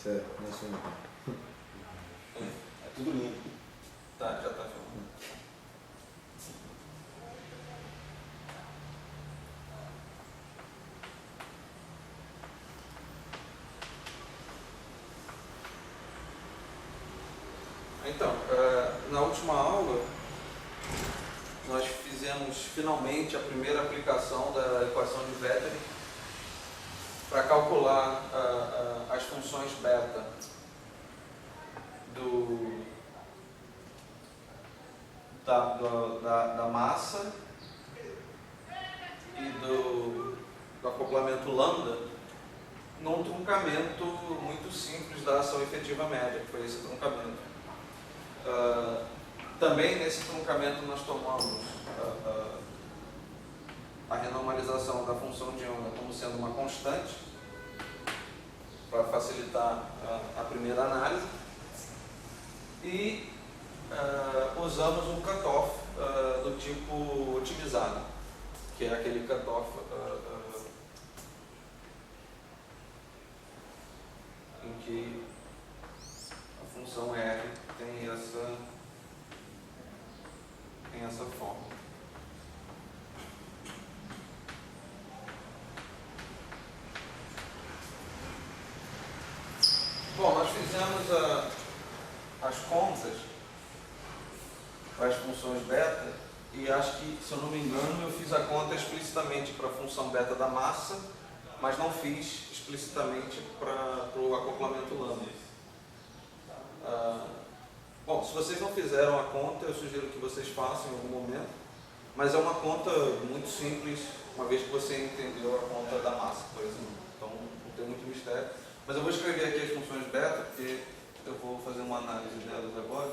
Sério, não é assim não. É tudo limpo. Tá, já está filmando. Então, na última aula, nós fizemos finalmente a primeira aplicação da equação de Wetering para calcular as funções beta da massa e do acoplamento lambda num truncamento muito simples da ação efetiva média, que foi esse truncamento. Também nesse truncamento nós tomamos a renormalização da função de onda como sendo uma constante para facilitar a primeira análise e usamos um cutoff do tipo otimizado, que é aquele cutoff em que a função R tem essa forma. Bom, nós fizemos as contas para as funções beta e acho que, se eu não me engano, eu fiz a conta explicitamente para a função beta da massa, mas não fiz explicitamente para o acoplamento lambda. Bom, se vocês não fizeram a conta, eu sugiro que vocês façam em algum momento, mas é uma conta muito simples, uma vez que você entendeu a conta da massa, por exemplo. Então, não tem muito mistério. Mas eu vou escrever aqui as funções beta, porque eu vou fazer uma análise delas agora.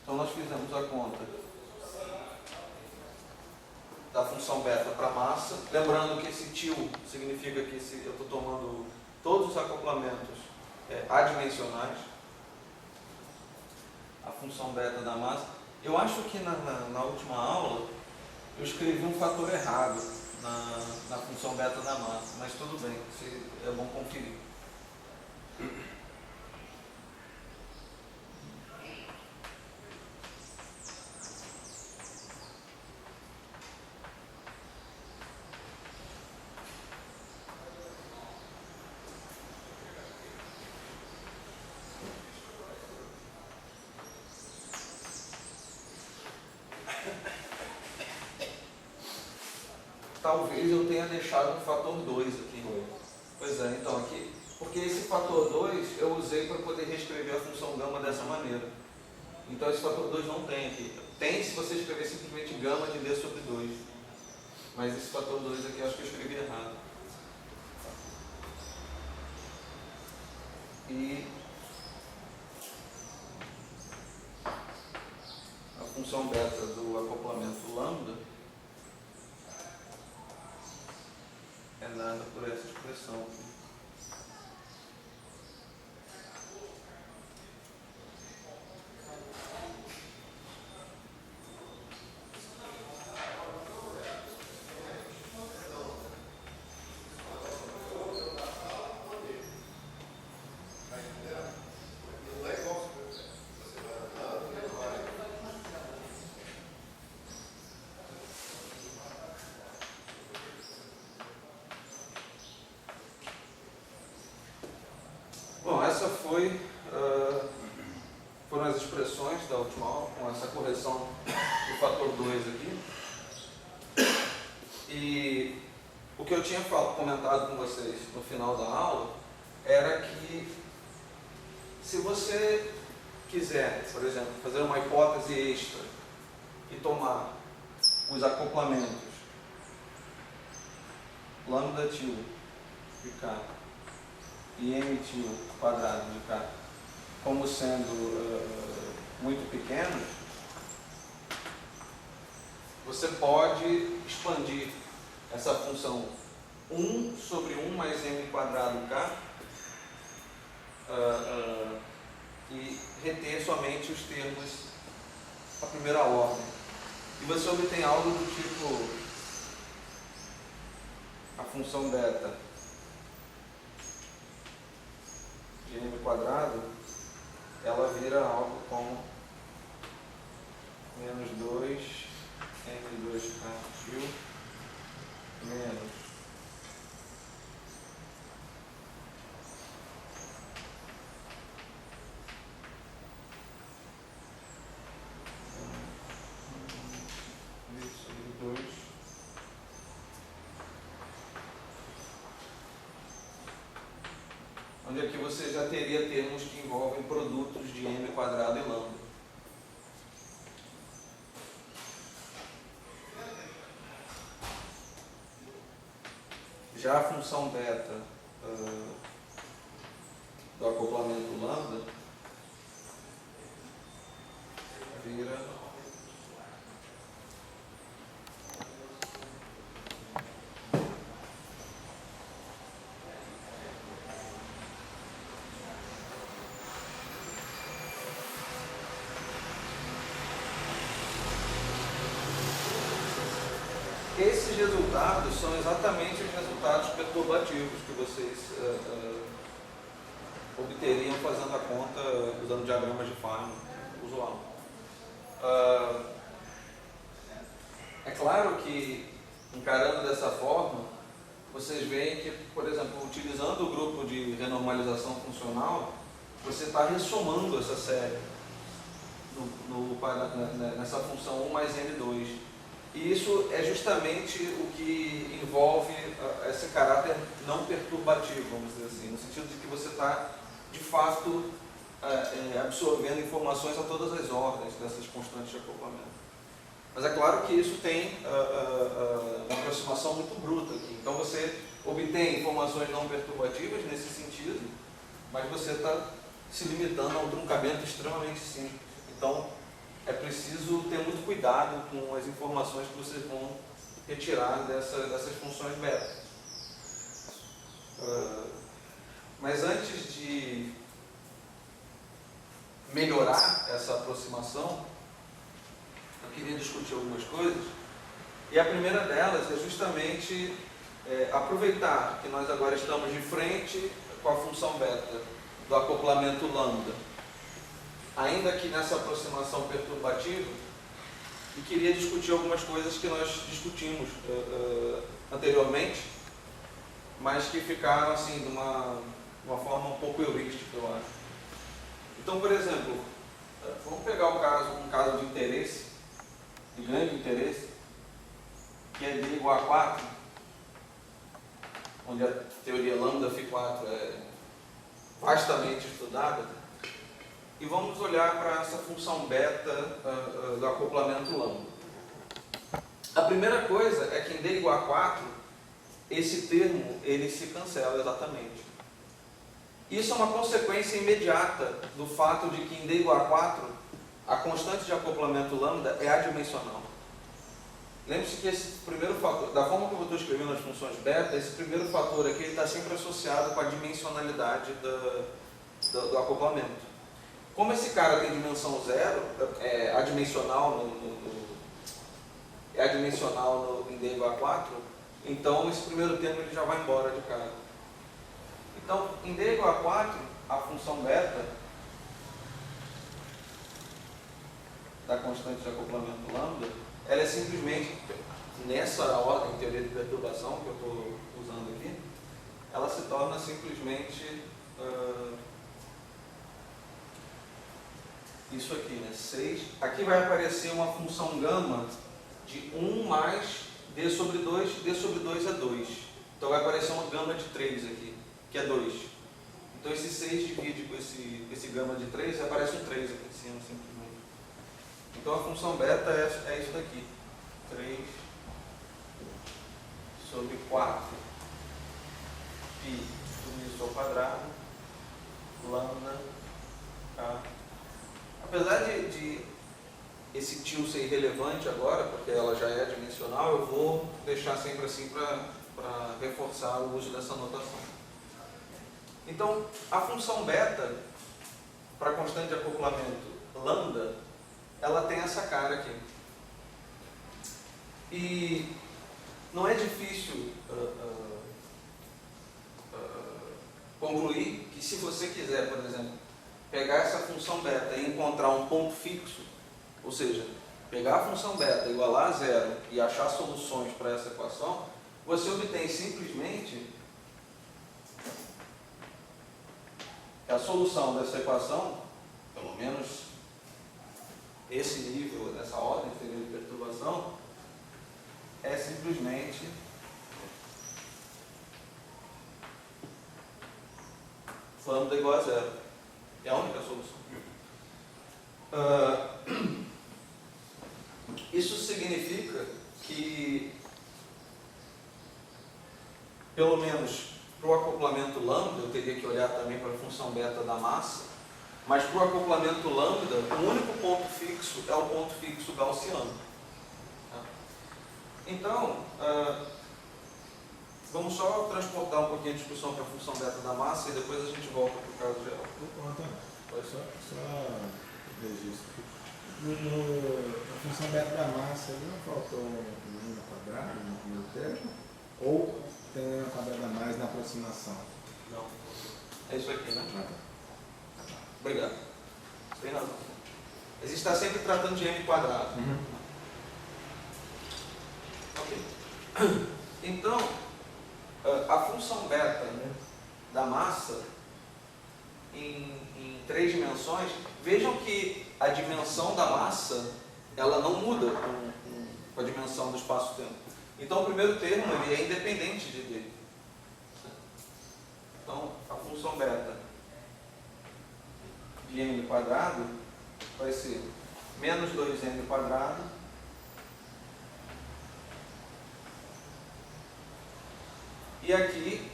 Então, nós fizemos a conta da função beta para massa. Lembrando que esse til significa que eu estou tomando todos os acoplamentos adimensionais. A função beta da massa. Eu acho que na última aula eu escrevi um fator errado na função beta da massa, mas tudo bem, é bom conferir. Talvez eu tenha deixado um fator 2 aqui. Pois é, então aqui, porque esse fator 2 eu usei para poder reescrever a função gama dessa maneira. Então esse fator 2 não tem aqui. Tem se você escrever simplesmente gama de D sobre 2. Mas esse fator 2 aqui eu acho que eu escrevi errado. E a função beta do acoplamento lambda é dada por essa expressão aqui. Bom, essa foram as expressões da última aula, com essa correção do fator 2 aqui. E o que eu tinha comentado com vocês no final da aula era que, se você quiser, por exemplo, fazer uma hipótese extra e tomar os acoplamentos lambda til de K e m til quadrado de K como sendo muito pequenos, você pode expandir essa função 1 sobre 1 mais m quadrado K e reter somente os termos da primeira ordem. E você obtém algo do tipo a função beta de m quadrado, ela vira algo como menos 2 m2k menos sobre 2 onde aqui você já teria termos que envolvem produtos de m quadrado e lambda. Já a função beta do acoplamento lambda vira esses resultados são exatamente os resultados perturbativos que vocês obteriam fazendo a conta usando diagramas de Feynman usual. É claro que, encarando dessa forma, vocês veem que, por exemplo, utilizando o grupo de renormalização funcional, você está ressomando essa série nessa função 1 mais n2. E isso é justamente o que envolve esse caráter não perturbativo, vamos dizer assim, no sentido de que você está, de fato, absorvendo informações a todas as ordens dessas constantes de acoplamento. Mas é claro que isso tem uma aproximação muito bruta aqui. Então você obtém informações não perturbativas nesse sentido, mas você está se limitando a um truncamento extremamente simples. Então, é preciso ter muito cuidado com as informações que vocês vão retirar dessas funções beta. Mas antes de melhorar essa aproximação, eu queria discutir algumas coisas. E a primeira delas é justamente aproveitar que nós agora estamos de frente com a função beta do acoplamento lambda, ainda que nessa aproximação perturbativa, e queria discutir algumas coisas que nós discutimos anteriormente, mas que ficaram assim de uma forma um pouco heurística, eu acho. Então, por exemplo, vamos pegar um caso de interesse, de grande interesse, que é d igual a 4, onde a teoria lambda Φ4 é vastamente estudada. E vamos olhar para essa função beta do acoplamento lambda. A primeira coisa é que em d igual a 4, esse termo ele se cancela exatamente. Isso é uma consequência imediata do fato de que em d igual a 4, a constante de acoplamento lambda é adimensional. Lembre-se que esse primeiro fator, da forma como eu estou escrevendo as funções beta, esse primeiro fator aqui está sempre associado com a dimensionalidade do acoplamento. Como esse cara tem dimensão zero, é adimensional em d igual a 4, então esse primeiro termo ele já vai embora de cara. Então, em d igual a 4, a função beta da constante de acoplamento lambda, ela é simplesmente, nessa ordem de teoria de perturbação que eu estou usando aqui, ela se torna simplesmente isso aqui, né? 6. Aqui vai aparecer uma função gama de 1 mais d sobre 2. D sobre 2 é 2. Então vai aparecer uma gama de 3 aqui, que é 2. Então esse 6 divide com esse gama de 3 e aparece um 3 aqui em cima, simplesmente. Então a função beta é isso daqui. 3 sobre 4 π tudo isso ao quadrado lambda k. Apesar de esse tio ser irrelevante agora, porque ela já é dimensional, eu vou deixar sempre assim para reforçar o uso dessa notação. Então, a função beta, para a constante de acoplamento lambda, ela tem essa cara aqui. E não é difícil concluir que se você quiser, por exemplo, pegar essa função beta e encontrar um ponto fixo, ou seja, pegar a função beta igualar a zero e achar soluções para essa equação, você obtém simplesmente a solução dessa equação, pelo menos esse nível, dessa ordem de perturbação, é simplesmente lambda igual a zero. É a única solução. Isso significa que, pelo menos para o acoplamento lambda, eu teria que olhar também para a função beta da massa, mas para o acoplamento lambda, o único ponto fixo é o ponto fixo gaussiano. Então, vamos só transportar um pouquinho a discussão para a função beta da massa e depois a gente volta para o caso geral. Só registro. Na função beta da massa, ele não faltou um n quadrado no primeiro termo? Ou tem um n quadrado a mais na aproximação? Não. É isso aqui, né? Obrigado. Você tem razão. A gente está sempre tratando de m quadrado. Ok. Então, a função beta, né, da massa em 3 dimensões, vejam que a dimensão da massa ela não muda com a dimensão do espaço-tempo. Então o primeiro termo ele é independente de D. Então a função beta de m quadrado vai ser menos 2m quadrado e aqui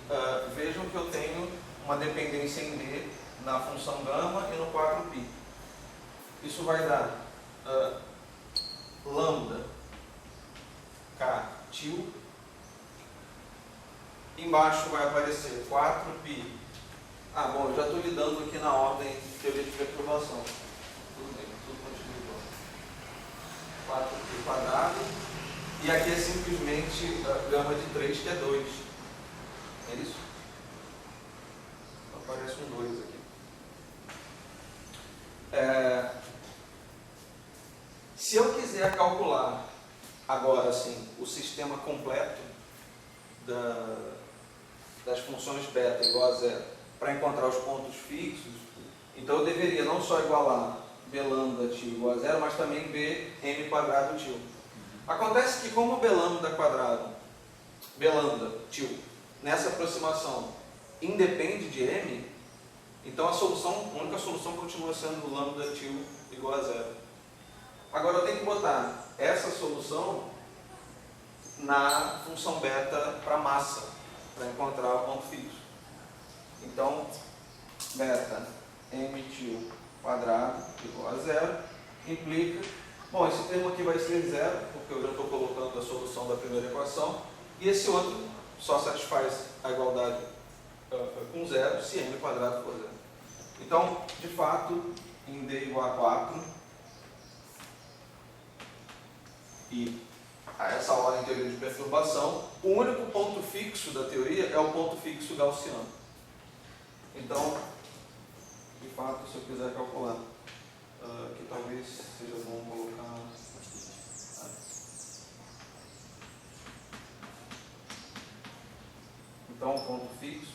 vejam que eu tenho uma dependência em D na função gama e no 4π. Isso vai dar lambda k til. Embaixo vai aparecer 4π. Ah, bom, eu já estou lidando aqui na ordem de teoria de perturbação. Tudo bem, tudo continua igual. 4π quadrado. E aqui é simplesmente gama de 3, que é 2. É isso? Aparece um 2 aqui. Se eu quiser calcular agora sim o sistema completo das funções beta igual a zero para encontrar os pontos fixos, então eu deveria não só igualar b lambda til igual a zero, mas também b m quadrado til. Acontece que como b lambda til nessa aproximação independe de m, então a única solução continua sendo lambda til igual a zero. Agora eu tenho que botar essa solução na função beta para massa, para encontrar o ponto fixo. Então, beta m til quadrado igual a zero implica, bom, esse termo aqui vai ser zero, porque eu já estou colocando a solução da primeira equação, e esse outro só satisfaz a igualdade com zero se m quadrado for zero. Então, de fato, em D igual a 4, e a essa hora em teoria de perturbação, o único ponto fixo da teoria é o ponto fixo gaussiano. Então, de fato, se eu quiser calcular, que talvez seja bom colocar... Então, o ponto fixo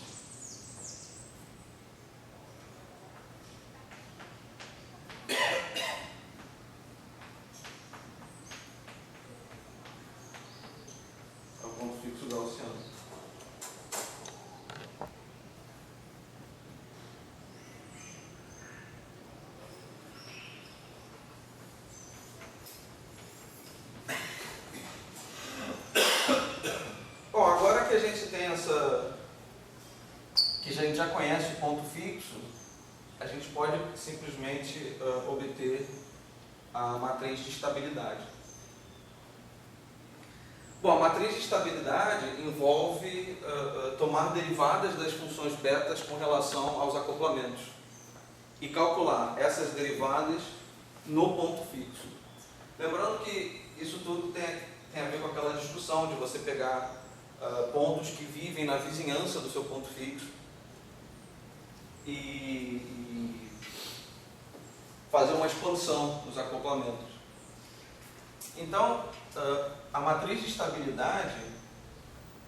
gaussiano. Bom, agora que a gente tem que a gente já conhece o ponto fixo, a gente pode simplesmente obter a matriz de estabilidade. Bom, a matriz de estabilidade envolve tomar derivadas das funções betas com relação aos acoplamentos e calcular essas derivadas no ponto fixo. Lembrando que isso tudo tem a ver com aquela discussão de você pegar pontos que vivem na vizinhança do seu ponto fixo e fazer uma expansão nos acoplamentos. Então, a matriz de estabilidade,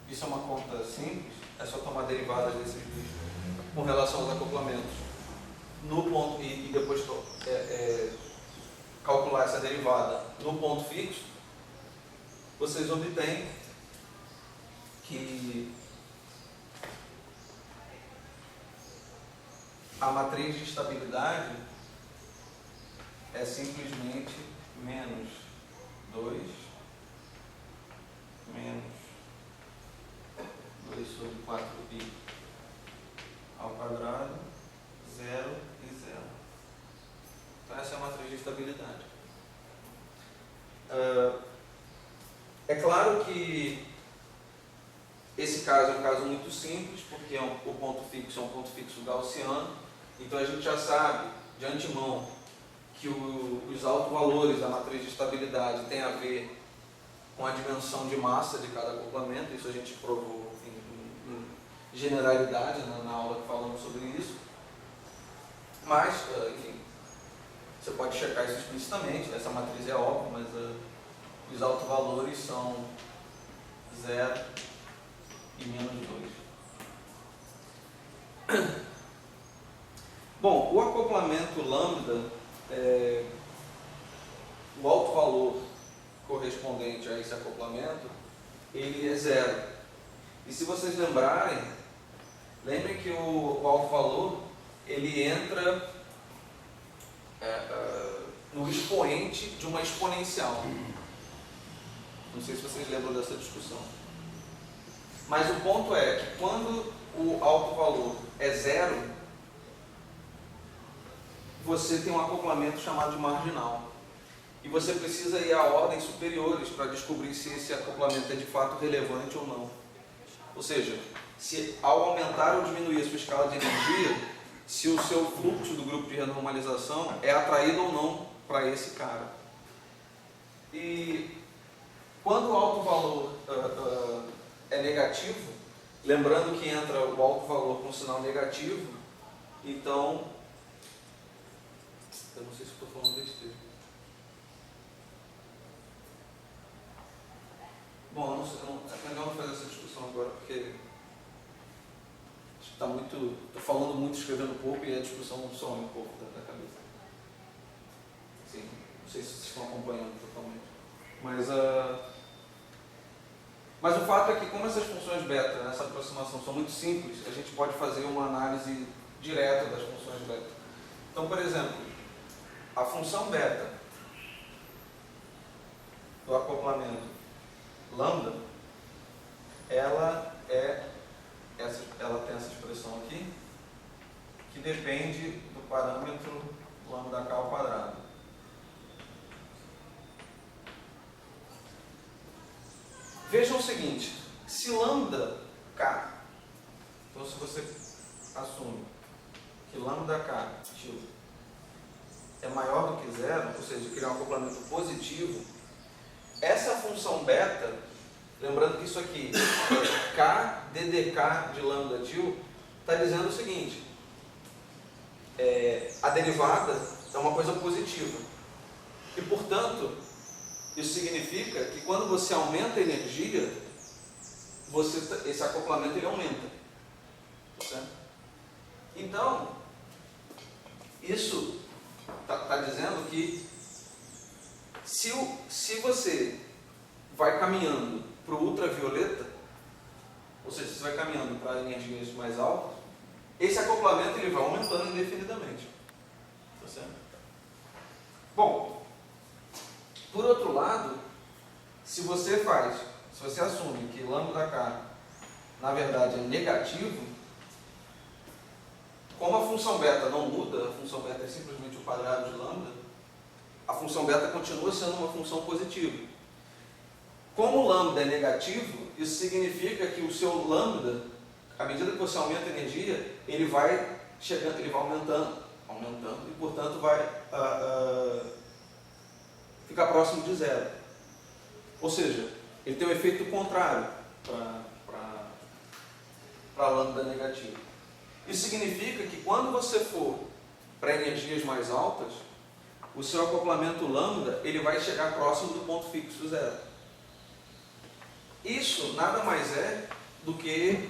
isso é uma conta simples, é só tomar derivadas desses dois com relação aos acoplamentos no ponto, e depois calcular essa derivada no ponto fixo, vocês obtêm que a matriz de estabilidade é simplesmente menos 2 menos 2 sobre 4π ao quadrado, 0 e 0. Então essa é a matriz de estabilidade. É claro que esse caso é um caso muito simples, porque o ponto fixo é um ponto fixo gaussiano, então a gente já sabe de antemão que os autovalores da matriz de estabilidade têm a ver com a dimensão de massa de cada acoplamento, isso a gente provou em generalidade na aula que falamos sobre isso, mas, enfim, você pode checar isso explicitamente, essa matriz é óbvia, mas os autovalores são 0 e menos 2. Bom, o acoplamento lambda, o autovalor correspondente a esse acoplamento, ele é 0. E se vocês lembrem que o autovalor, ele entra no expoente de uma exponencial. Não sei se vocês lembram dessa discussão. Mas o ponto é que quando o autovalor é 0, você tem um acoplamento chamado de marginal. E você precisa ir a ordens superiores para descobrir se esse acoplamento é de fato relevante ou não. Ou seja, se ao aumentar ou diminuir a sua escala de energia, se o seu fluxo do grupo de renormalização é atraído ou não para esse cara. E quando o alto valor é negativo, lembrando que entra o alto valor com sinal negativo, então, eu não sei se estou falando besteira. Bom, é melhor não fazer essa discussão agora, porque está muito, estou falando muito, escrevendo pouco e a discussão some um pouco da cabeça. Sim, não sei se vocês estão acompanhando totalmente. Mas o fato é que, como essas funções beta, nessa aproximação, são muito simples, a gente pode fazer uma análise direta das funções beta. Então, por exemplo, a função beta do acoplamento lambda, ela tem essa expressão aqui, que depende do parâmetro lambda k ao quadrado. Vejam o seguinte, se lambda k, então se você assume que lambda k é maior do que 0, ou seja, criar um acoplamento positivo, essa função beta, lembrando que isso aqui é k ddk de lambda til, está dizendo o seguinte, a derivada é uma coisa positiva. E, portanto, isso significa que quando você aumenta a energia, esse acoplamento ele aumenta. Certo? Então, isso está dizendo que se você vai caminhando para o ultravioleta, ou seja, se você vai caminhando para energias mais altas, esse acoplamento ele vai aumentando indefinidamente. Tá certo? Bom, por outro lado, se você assume que lambda k na verdade é negativo, como a função beta não muda, a função beta é simplesmente o quadrado de lambda, a função beta continua sendo uma função positiva. Como o lambda é negativo, isso significa que o seu lambda, à medida que você aumenta a energia, ele vai aumentando, e portanto vai ficar próximo de 0. Ou seja, ele tem um efeito contrário para lambda negativo. Isso significa que quando você for para energias mais altas, o seu acoplamento lambda ele vai chegar próximo do ponto fixo zero. Isso nada mais é do que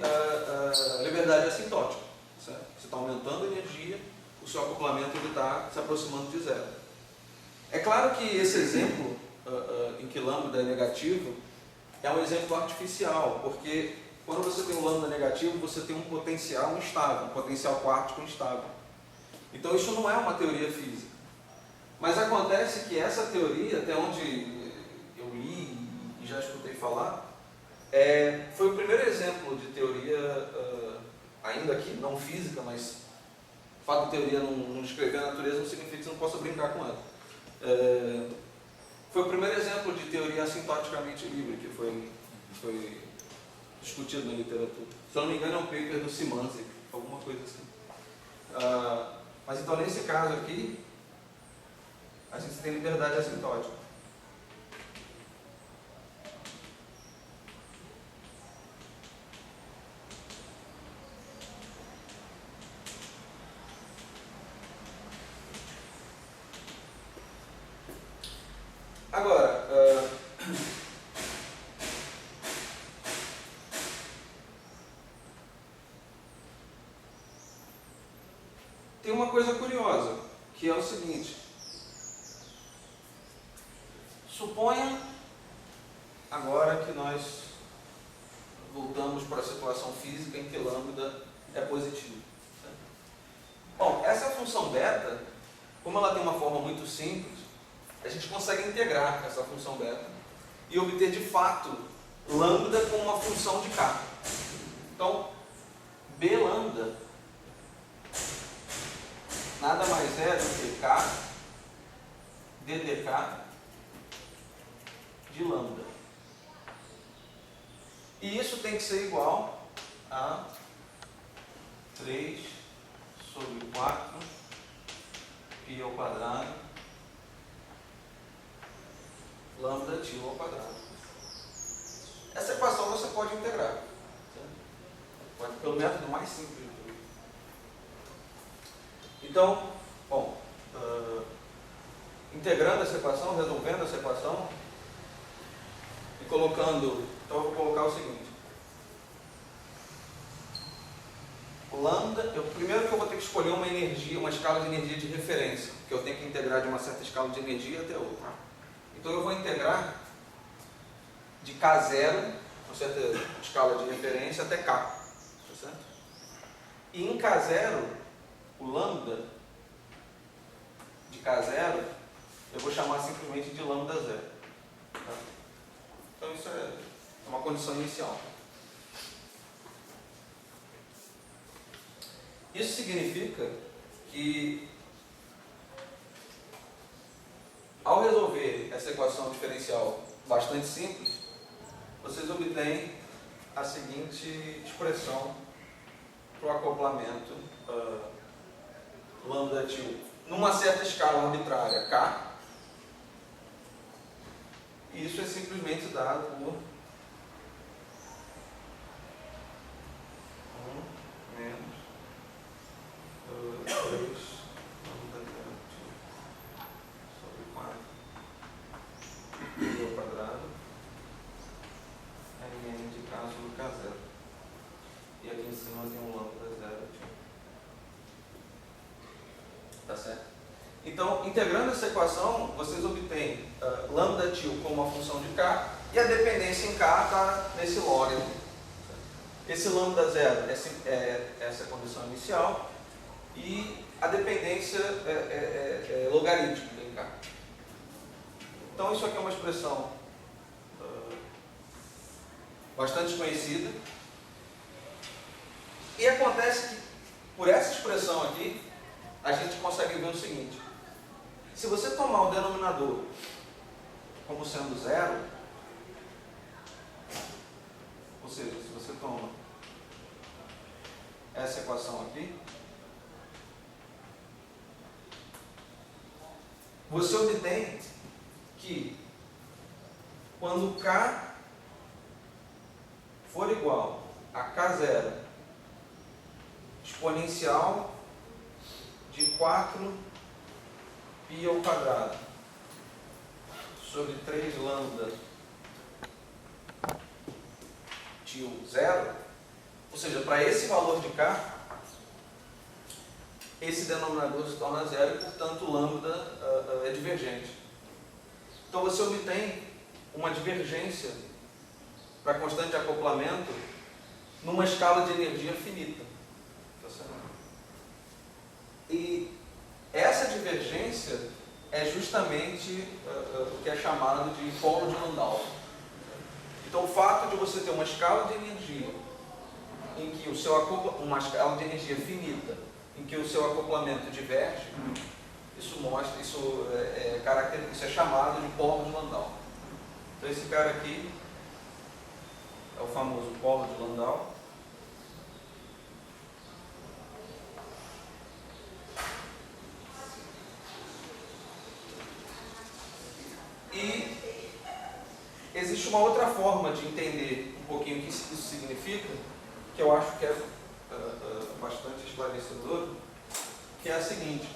liberdade assintótica. Certo? Você está aumentando a energia, o seu acoplamento está se aproximando de zero. É claro que esse exemplo em que lambda é negativo é um exemplo artificial, porque quando você tem um lambda negativo, você tem um potencial instável, um potencial quântico instável. Então isso não é uma teoria física. Mas acontece que essa teoria, até onde eu li e já escutei falar, foi o primeiro exemplo de teoria, ainda que não física, mas o fato de teoria não descrever a natureza não significa que você não possa brincar com ela. Foi o primeiro exemplo de teoria assintoticamente livre que foi discutido na literatura. Se eu não me engano é um paper do Szymanczyk, alguma coisa assim. Mas então nesse caso aqui, a gente tem liberdade assintótica. Agora, tem uma coisa curiosa, que é o seguinte. Suponha agora que nós voltamos para a situação física em que lambda é positivo. Bom, essa função beta, como ela tem uma forma muito simples, a gente consegue integrar essa função beta e obter de fato lambda como uma função de k. Então, b lambda nada mais é do que k ddk de lambda. E isso tem que ser igual a 3 sobre 4 π ao quadrado lambda τ ao quadrado. Essa equação você pode integrar. Pode pelo método mais simples de tudo. Então, bom, integrando essa equação, resolvendo essa equação e colocando, então eu vou colocar o seguinte. Lambda, primeiro que eu vou ter que escolher uma energia, uma escala de energia de referência, que eu tenho que integrar de uma certa escala de energia até outra. Então eu vou integrar de K0, uma certa escala de referência, até K. Tá certo? E em K0, o lambda de K0, eu vou chamar simplesmente de lambda zero. Tá? Então isso é uma condição inicial. Isso significa que, ao resolver essa equação diferencial bastante simples, vocês obtêm a seguinte expressão para o acoplamento lambda τ numa certa escala arbitrária k, e isso é simplesmente dado por 1 menos 3 lambda τ sobre 4 π ao quadrado n de k sobre k0. E aqui em cima tem um lambda zero τ. Tá certo? Então, integrando essa equação, vocês obtêm lambda τ como uma função de k, e a dependência em k está nesse logaritmo. Esse lambda zero é essa condição inicial, e a dependência é logarítmica em k. Então, isso aqui é uma expressão bastante conhecida. E acontece que, por essa expressão aqui, a gente consegue ver o seguinte. Se você tomar o denominador como sendo zero, ou seja, se você toma essa equação aqui, você obtém que quando k for igual a k0 exponencial de 4 π ao quadrado sobre 3 lambda til 0, ou seja, para esse valor de K, esse denominador se torna zero e, portanto, lambda é divergente. Então, você obtém uma divergência para a constante de acoplamento numa escala de energia finita. Tá certo? E essa divergência é justamente o que é chamado de polo de Landau. Então, o fato de você ter uma escala de energia em que o seu uma escala de energia finita, em que o seu acoplamento diverge, isso mostra, isso é chamado de polo de Landau. Então, esse cara aqui é o famoso polo de Landau. E existe uma outra forma de entender um pouquinho o que isso significa, que eu acho que é bastante esclarecedor, que é a seguinte.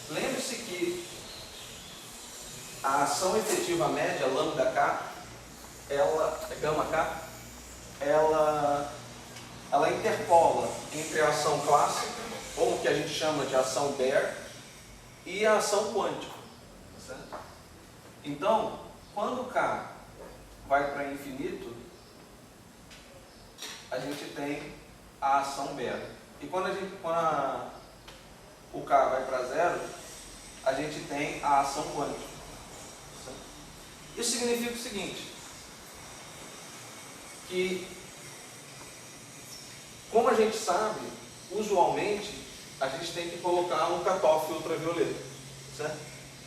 Lembre-se que a ação efetiva média, lambda K, gama K, ela interpola entre a ação clássica, ou o que a gente chama de ação Baire, e a ação quântica. Certo? Então, quando K vai para infinito, a gente tem a ação Baire. E quando o K vai para zero, a gente tem a ação quântica. Certo? Isso significa o seguinte, que, como a gente sabe, usualmente, a gente tem que colocar um cutoff ultravioleta. Certo?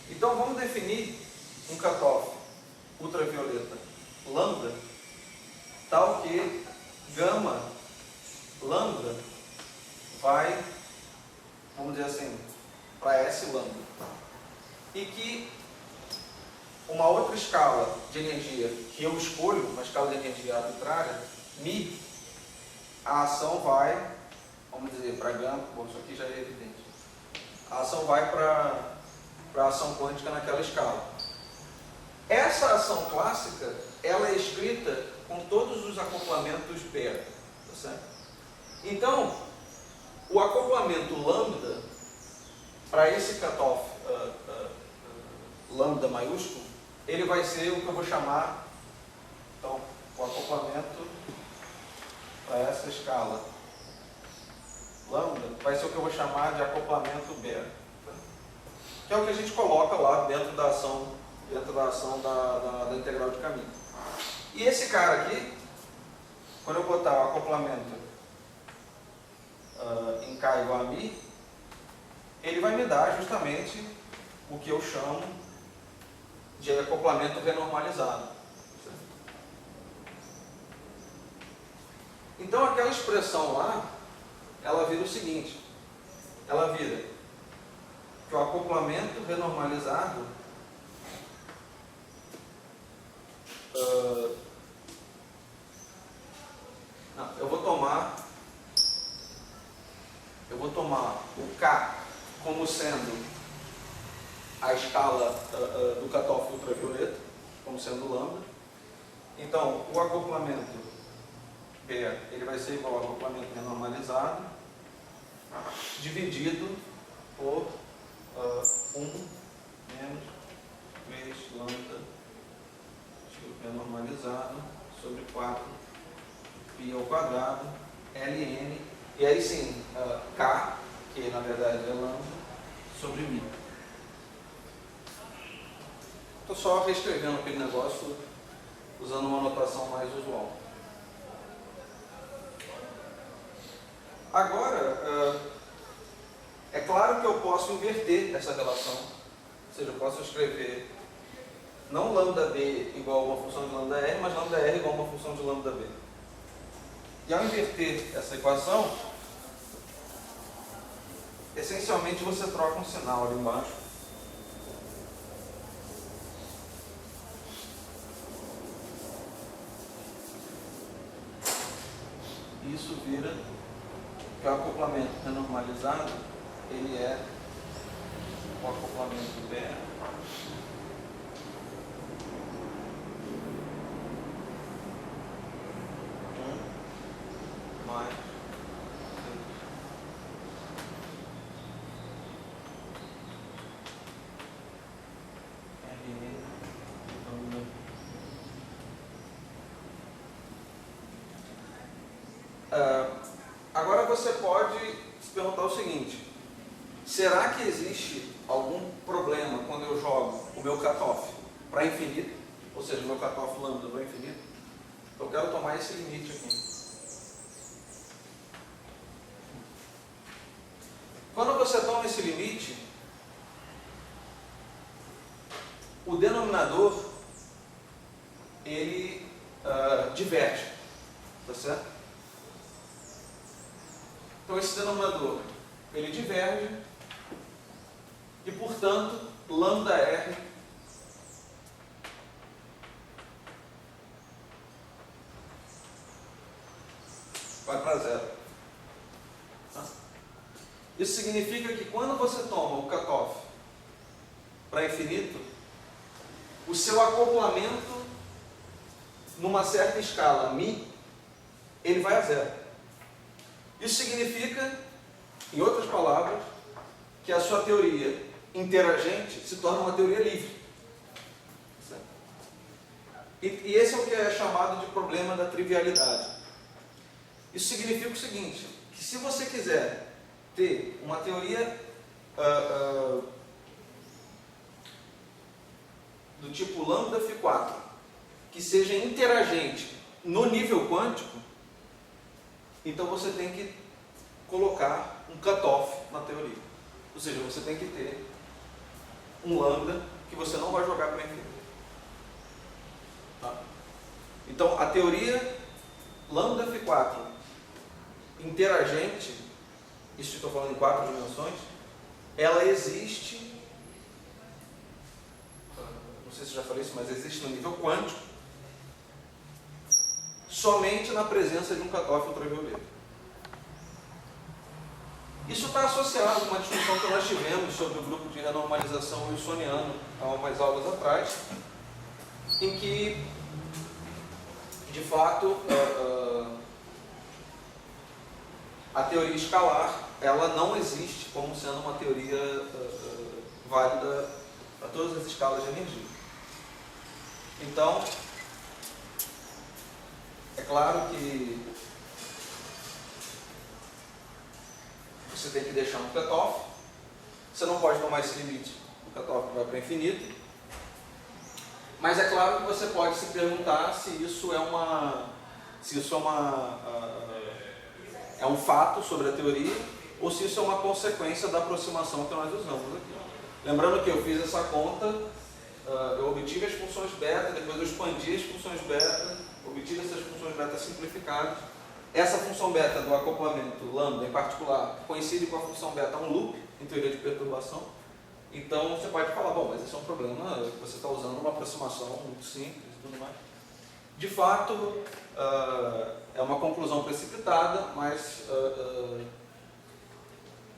Então, vamos definir um cutoff ultravioleta lambda, tal que gama lambda vai, vamos dizer assim, para S lambda. E que uma outra escala de energia que eu escolho, uma escala de energia arbitrária, mi, a ação vai, vamos dizer, para gama, bom, isso aqui já é evidente. A ação vai para a ação quântica naquela escala. Essa ação clássica, ela é escrita com todos os acoplamentos Baire. Tá certo? Então, o acoplamento lambda, para esse cutoff lambda maiúsculo, ele vai ser o que eu vou chamar, então, o acoplamento para essa escala lambda, vai ser o que eu vou chamar de acoplamento Baire. Que é o que a gente coloca lá dentro da ação da integral de caminho. E esse cara aqui, quando eu botar o acoplamento em K igual a mi, ele vai me dar justamente o que eu chamo de acoplamento renormalizado. Então, aquela expressão lá, ela vira o seguinte, ela vira que o acoplamento renormalizado eu vou tomar o K como sendo a escala do cutoff ultravioleta, como sendo lambda. Então, o acoplamento Baire, ele vai ser igual ao acoplamento renormalizado, dividido por 1 menos 3 lambda renormalizado sobre 4 π ao quadrado, ln, e aí sim, K, que na verdade é lambda, sobre mi. Estou só reescrevendo aquele negócio usando uma notação mais usual. Agora, é claro que eu posso inverter essa relação, ou seja, eu posso escrever não lambda b igual a uma função de lambda r, mas lambda r igual a uma função de lambda b. E ao inverter essa equação, essencialmente você troca um sinal ali embaixo. E isso vira que o acoplamento renormalizado, ele é o acoplamento B mais agora você pode se perguntar o seguinte: será que existe algum problema quando eu jogo o meu cutoff para infinito, ou seja, o meu cutoff lambda para infinito? Eu quero tomar esse limite aqui. Quando você toma esse limite, o denominador ele diverge, tá certo? Então esse denominador ele diverge e, portanto, lambda R vai para zero. Isso significa que quando você toma o cutoff para infinito, o seu acoplamento numa certa escala μ, ele vai a zero. Isso significa, em outras palavras, que a sua teoria interagente se torna uma teoria livre. E esse é o que é chamado de problema da trivialidade. Isso significa o seguinte, que se você quiser ter uma teoria do tipo lambda φ4 que seja interagente no nível quântico, então você tem que colocar um cutoff na teoria. Ou seja, você tem que ter um lambda que você não vai jogar para infinito. Tá? Então a teoria lambda φ4 interagente, isso estou falando em 4 dimensões, ela existe, não sei se já falei isso, mas existe no nível quântico, somente na presença de um cutoff ultravioleta. Isso está associado a uma discussão que nós tivemos sobre o grupo de renormalização wilsoniano há umas aulas atrás, em que, de fato, a teoria escalar ela não existe como sendo uma teoria válida para todas as escalas de energia. Então, é claro que você tem que deixar um cutoff, você não pode tomar esse limite, o cutoff vai para infinito, mas é claro que você pode se perguntar se isso é um fato sobre a teoria, ou se isso é uma consequência da aproximação que nós usamos aqui. Lembrando que eu fiz essa conta, eu obtive as funções beta, depois eu expandi as funções beta, obtive essas funções beta simplificadas. Essa função beta do acoplamento lambda, em particular, coincide com a função beta um loop, em teoria de perturbação. Então você pode falar, bom, mas esse é um problema, você está usando uma aproximação muito simples e tudo mais. De fato, é uma conclusão precipitada, mas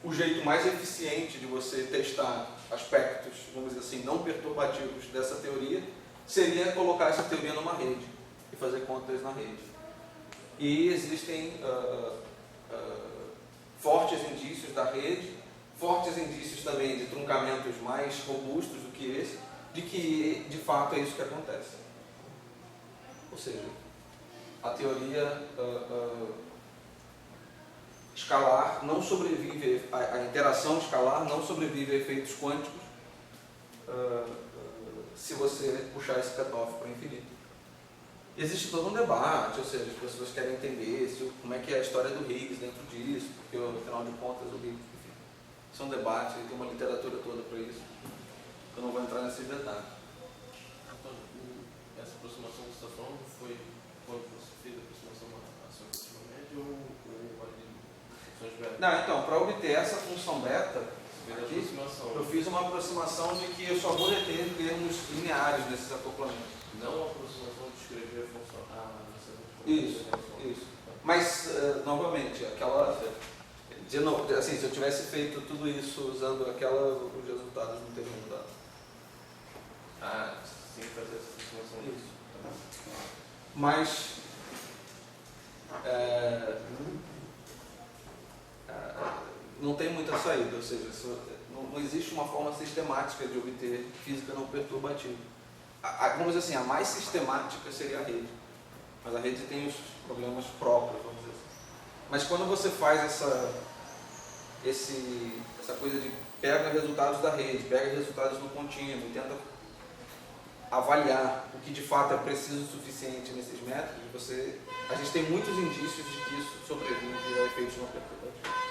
o jeito mais eficiente de você testar aspectos, vamos dizer assim, não perturbativos dessa teoria, seria colocar essa teoria numa rede e fazer contas na rede. E existem fortes indícios da rede, fortes indícios também de truncamentos mais robustos do que esse, de que de fato é isso que acontece. Ou seja, a teoria escalar não sobrevive, a interação escalar não sobrevive a efeitos quânticos se você puxar esse cutoff para o infinito. Existe todo um debate, ou seja, as pessoas querem entender como é que é a história do Higgs dentro disso, porque afinal de contas o Higgs, enfim, isso é um debate, tem uma literatura toda para isso, eu não vou entrar nesses detalhes. Então, essa aproximação que você está falando foi quando você fez a aproximação à sua função média ou funções beta? Não, então, para obter essa função beta, aqui, eu fiz uma aproximação de que eu só vou reter termos lineares nesses acoplamentos. Não a aproximação de escrever a função. Isso. Mas, novamente, aquela... De novo, assim, se eu tivesse feito tudo isso usando os resultados não teriam mudado. Sim, fazer essa aproximação. Isso. Mas não tem muita saída, ou seja, não existe uma forma sistemática de obter física não perturbativa. Vamos dizer assim, a mais sistemática seria a rede, mas a rede tem os problemas próprios, vamos dizer assim. Mas quando você faz essa coisa de pega resultados da rede, pega resultados no contínuo, tenta avaliar o que de fato é preciso o suficiente nesses métodos, a gente tem muitos indícios de que isso sobrevive a efeitos não perturbativos.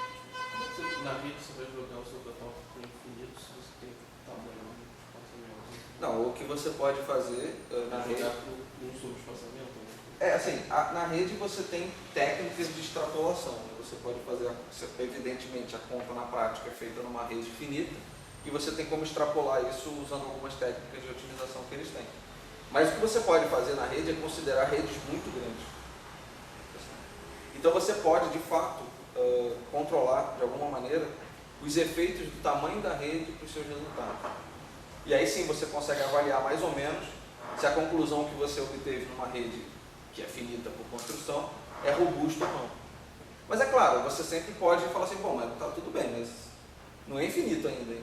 Na rede você vai jogar o seu catálogo com infinito se você tem tamanho de espaçamento. Não, o que você pode fazer na rede... Jogar com um subespaçamento? Assim, na rede você tem técnicas de extrapolação. Né? Você pode fazer, evidentemente, a conta na prática é feita numa rede finita, e você tem como extrapolar isso usando algumas técnicas de otimização que eles têm. Mas o que você pode fazer na rede é considerar redes muito grandes. Então você pode, de fato, controlar, de alguma maneira, os efeitos do tamanho da rede para os seus resultados. E aí sim você consegue avaliar mais ou menos se a conclusão que você obteve numa rede que é finita por construção é robusta ou não. Mas é claro, você sempre pode falar assim, bom, mas está tudo bem, mas não é infinito ainda,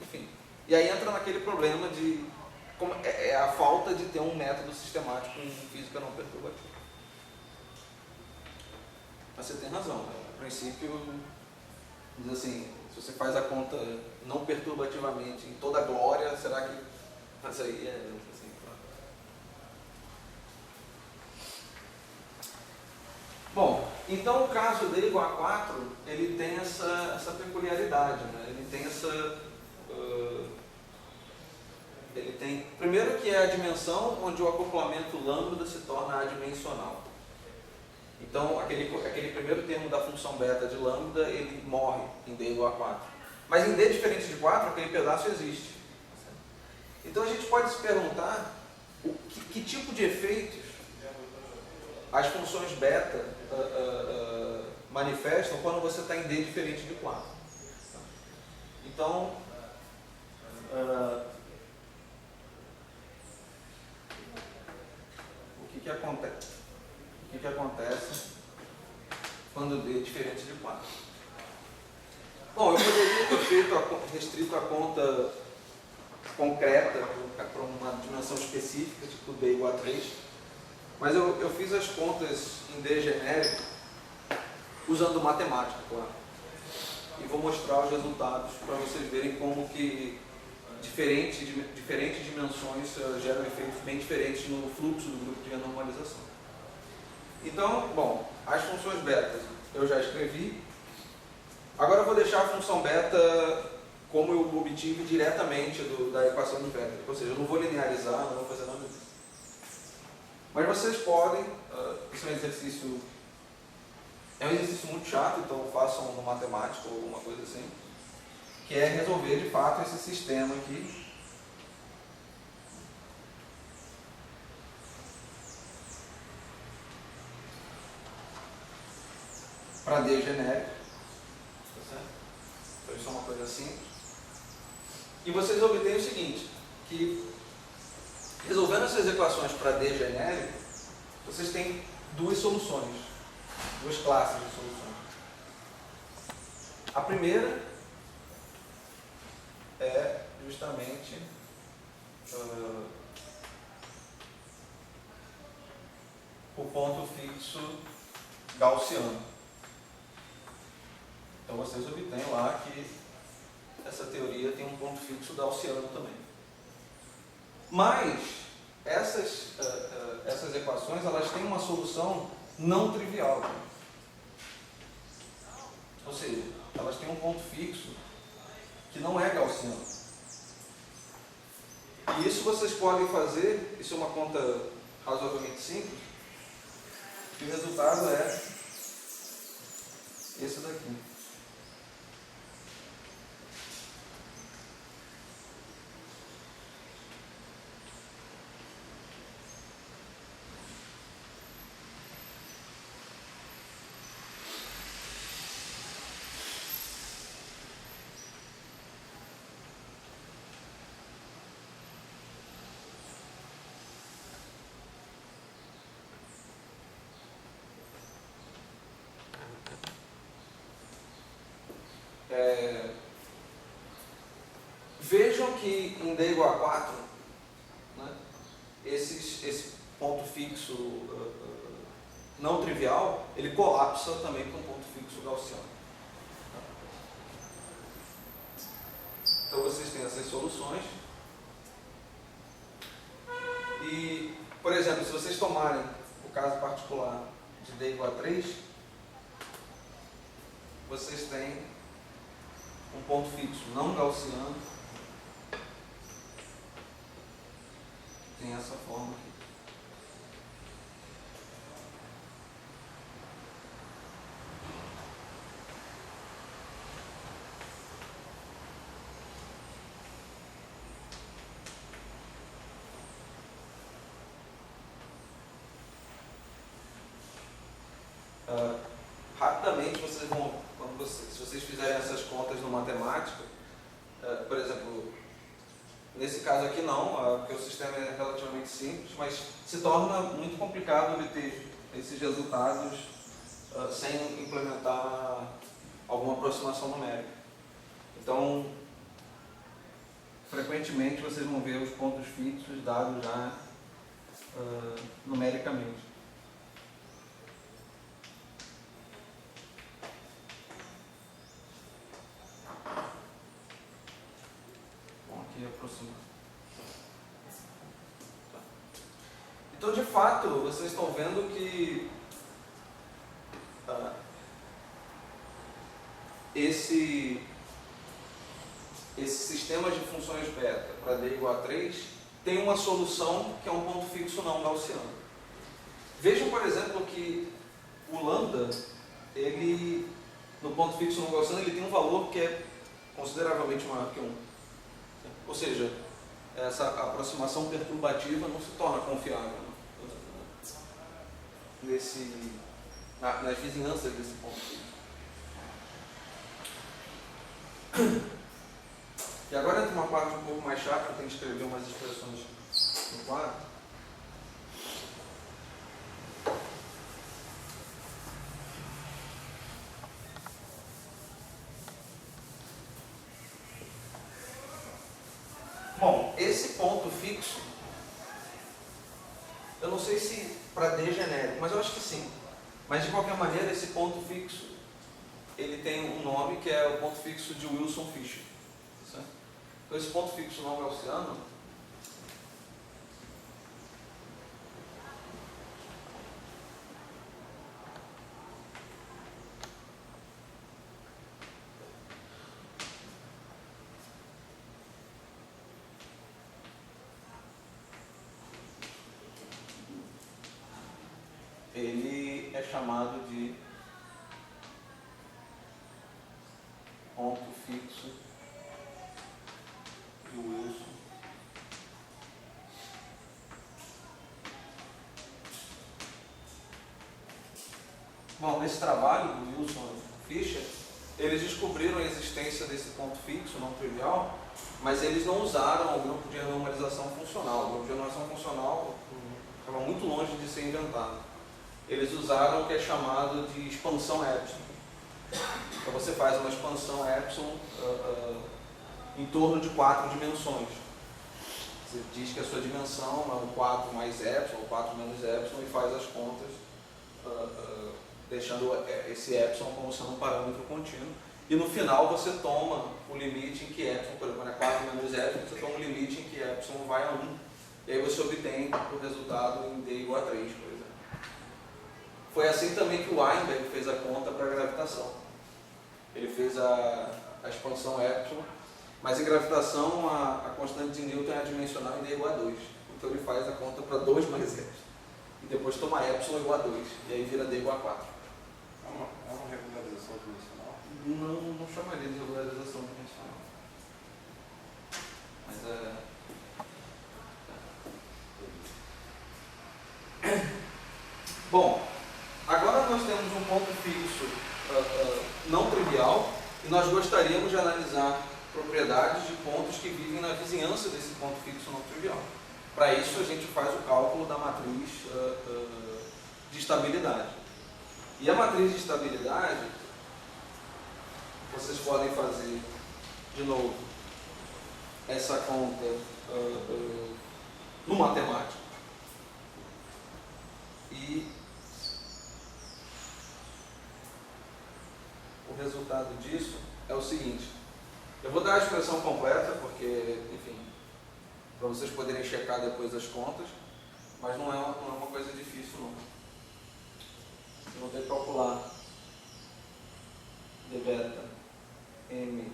enfim. E aí entra naquele problema de a falta de ter um método sistemático em física não perturbativa. Mas você tem razão, né? A princípio, diz assim, se você faz a conta não perturbativamente em toda a glória, será que isso aí é assim? Bom, então o caso D igual a 4, ele tem essa peculiaridade, né? Ele tem ele tem, primeiro que é a dimensão onde o acoplamento lambda se torna adimensional. Então, aquele primeiro termo da função beta de lambda, ele morre em D igual a 4. Mas em D diferente de 4, aquele pedaço existe. Então, a gente pode se perguntar que tipo de efeitos as funções beta manifestam quando você está em D diferente de 4. Então, o que acontece? O que acontece quando D é diferente de 4? Bom, eu poderia ter restrito a conta concreta para uma dimensão específica, tipo D igual a 3, mas eu fiz as contas em D genérico usando matemática, claro. E vou mostrar os resultados para vocês verem como que diferentes dimensões geram efeitos bem diferentes no fluxo do grupo de renormalização. Então, bom, as funções beta eu já escrevi. Agora eu vou deixar a função beta como eu obtive diretamente da equação de Vector. Ou seja, eu não vou linearizar, não vou fazer nada disso. Mas vocês podem, isso é um exercício muito chato, então façam no matemático ou alguma coisa assim, que é resolver de fato esse sistema aqui. Para D genérico, tá certo? Então isso é uma coisa simples. E vocês obtêm o seguinte, que resolvendo essas equações para D genérico, vocês têm duas soluções, duas classes de soluções. A primeira é justamente o ponto fixo gaussiano. Então vocês obtêm lá que essa teoria tem um ponto fixo gaussiano também. Mas essas equações elas têm uma solução não trivial. Ou seja, elas têm um ponto fixo que não é gaussiano. E isso vocês podem fazer, isso é uma conta razoavelmente simples, e o resultado é esse daqui. Vejam que em D igual a 4, né, esse ponto fixo não trivial, ele colapsa também com um ponto fixo gaussiano. Então vocês têm essas soluções. E, por exemplo, se vocês tomarem o caso particular de D igual a 3, vocês têm um ponto fixo não gaussiano. Tem essa forma aqui. Rapidamente vocês vão, se vocês fizerem essas contas no matemática, por exemplo, nesse caso aqui não, porque o sistema é relativamente simples, mas se torna muito complicado obter esses resultados sem implementar alguma aproximação numérica. Então, frequentemente vocês vão ver os pontos fixos dados já numericamente. Aproximar. Então, de fato, vocês estão vendo que esse sistema de funções beta para D igual a 3 tem uma solução que é um ponto fixo não gaussiano. Vejam, por exemplo, que o lambda, ele, no ponto fixo não gaussiano, ele tem um valor que é consideravelmente maior que 1. Ou seja, essa aproximação perturbativa não se torna confiável nas vizinhanças desse ponto fixo. E agora entra uma parte um pouco mais chata, eu tenho que escrever umas expressões no quadro. Bom, esse ponto fixo, eu não sei se para D é genérico, mas eu acho que sim. Mas de qualquer maneira, esse ponto fixo, ele tem um nome que é o ponto fixo de Wilson-Fisher. Certo? Então esse ponto fixo não gaussiano, ele é chamado de ponto fixo de Wilson. Bom, nesse trabalho do Wilson Fisher, eles descobriram a existência desse ponto fixo não trivial, mas eles não usaram o grupo de normalização funcional. O grupo de normalização funcional estava muito longe de ser inventado. Eles usaram o que é chamado de expansão epsilon. Então você faz uma expansão epsilon em torno de 4 dimensões. Você diz que a sua dimensão é um 4 mais epsilon, ou 4 menos epsilon, e faz as contas deixando esse epsilon como sendo um parâmetro contínuo. E no final você toma o limite em que epsilon, por exemplo, quando é 4 menos epsilon, você toma o limite em que epsilon vai a 1. E aí você obtém o resultado em D igual a 3, por exemplo. Foi assim também que o Weinberg fez a conta para a gravitação. Ele fez a expansão epsilon, mas em gravitação a constante de Newton é adimensional em D igual a 2. Então ele faz a conta para 2 mais epsilon. E depois toma epsilon igual a 2. E aí vira D igual a 4. É uma regularização dimensional? Não chamaria de regularização dimensional. Mas Bom, agora nós temos um ponto fixo não trivial e nós gostaríamos de analisar propriedades de pontos que vivem na vizinhança desse ponto fixo não trivial. Para isso a gente faz o cálculo da matriz de estabilidade. E a matriz de estabilidade, vocês podem fazer de novo essa conta no matemático e o resultado disso é o seguinte. Eu vou dar a expressão completa, porque, enfim, para vocês poderem checar depois as contas, mas não é uma coisa difícil, não. Eu vou ter que calcular d beta m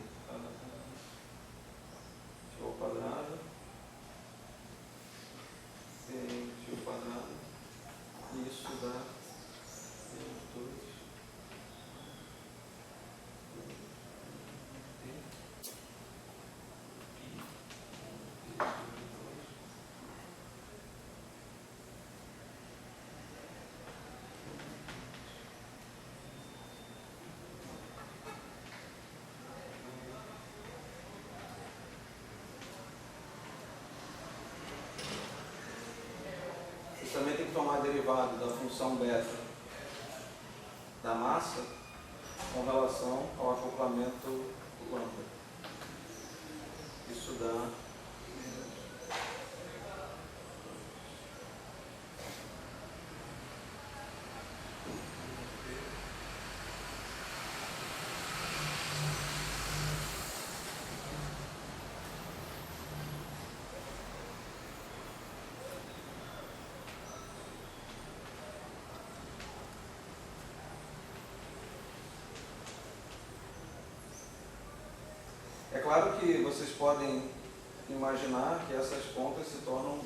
ao quadrado t ao quadrado, e isso dá 2 também tem que tomar derivado da função beta da massa com relação ao acoplamento lambda. Isso dá É claro que vocês podem imaginar que essas contas se tornam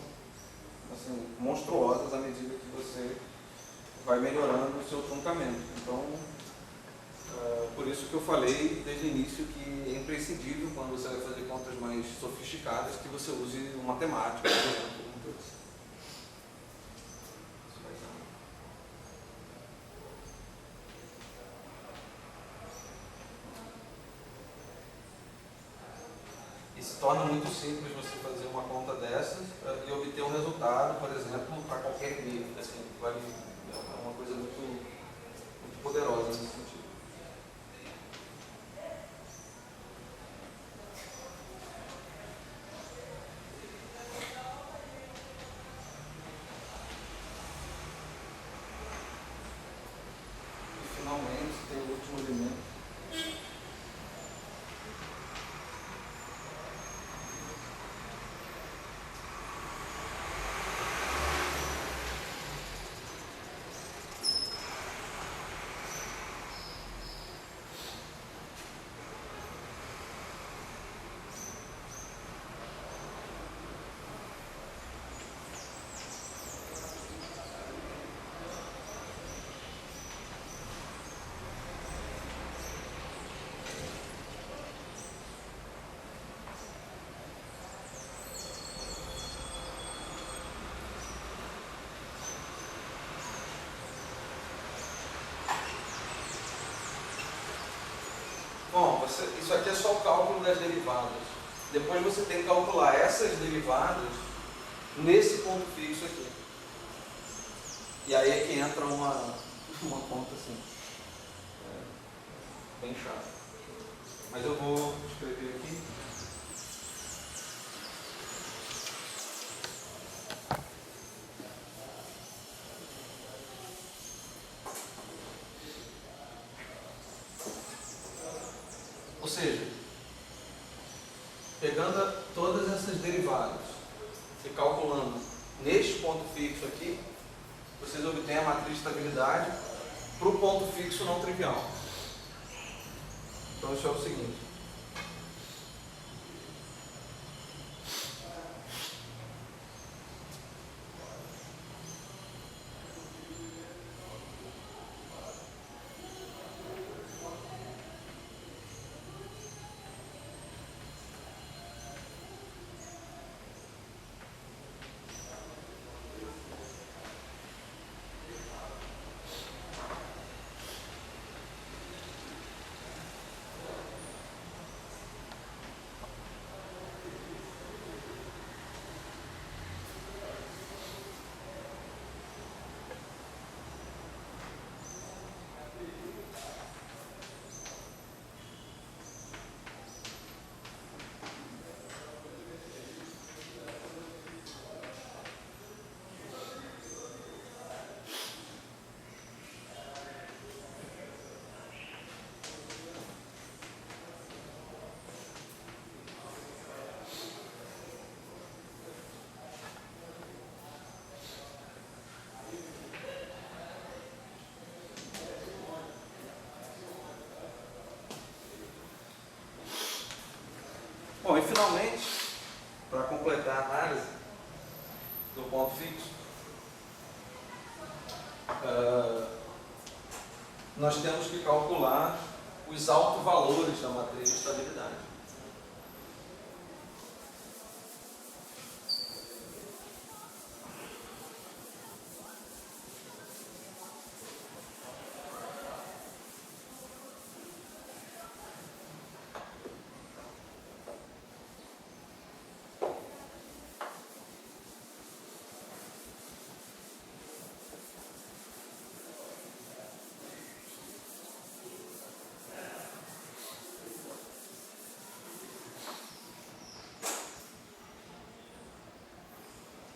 assim, monstruosas à medida que você vai melhorando o seu truncamento. Então, por isso que eu falei desde o início que é imprescindível, quando você vai fazer contas mais sofisticadas, que você use o matemático, por exemplo. E se torna muito simples você fazer uma conta dessas e obter um resultado, por exemplo, para qualquer nível. Assim, é uma coisa muito poderosa nesse sentido. E finalmente tem o último elemento. Bom, isso aqui é só o cálculo das derivadas. Depois você tem que calcular essas derivadas nesse ponto fixo aqui. E aí é que entra uma conta assim, bem chata. Mas eu vou escrever aqui. Ou seja, pegando todas essas derivadas e calculando neste ponto fixo aqui, vocês obtêm a matriz de estabilidade para o ponto fixo não trivial. Então isso é o seguinte. finalmente, para completar a análise do ponto fixo, nós temos que calcular os autovalores da matriz de estabilidade.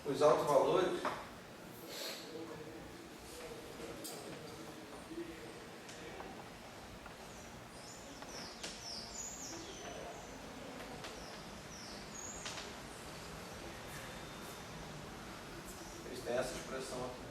Os autovalores eles têm essa expressão aqui.